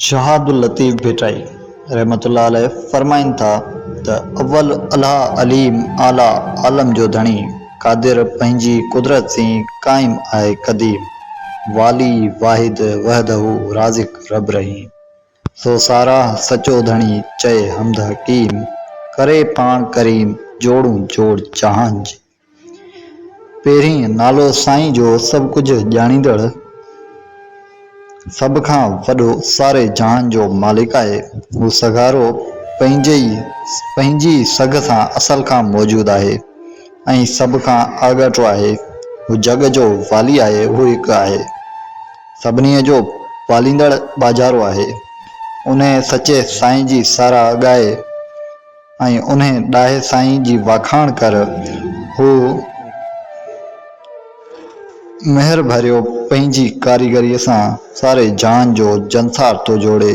शहादुल लतीफ़ भिटाई रहमतुल्लाह अलैह फरमाइनि था त अव्वल अल्लाह अलीम आला आलम जो धणी क़ादिर पंहिंजी कुदरत से क़ाइम आहे क़दीम वाली वाहिद वहदहू राज़िक रब रहीम सो सारा सचो धणी चए हमद हकीम करे पाण करीम जोड़ू जोड़ जहान जी। पहिरीं नालो साईं जो सभु कुझु ॼाणींदड़ सभ खां वॾो सारे जहान जो मालिक आहे। हू सगारो पंहिंजी सघ सां असल खां मौजूदु आहे ऐं सभ खां आॻाटो आहे। हू जग जो वाली आहे। हू हिकु आहे सभिनी जो पालींदड़ बाजारो आहे। उन सचे साईं जी साराह ॻाए ऐं उन ॾाहे साईं जी वाखाण कर। हू मेहर भरियो पंहिंजी कारीगरीअ सां सारे जहान जो जनसार थो जोड़े।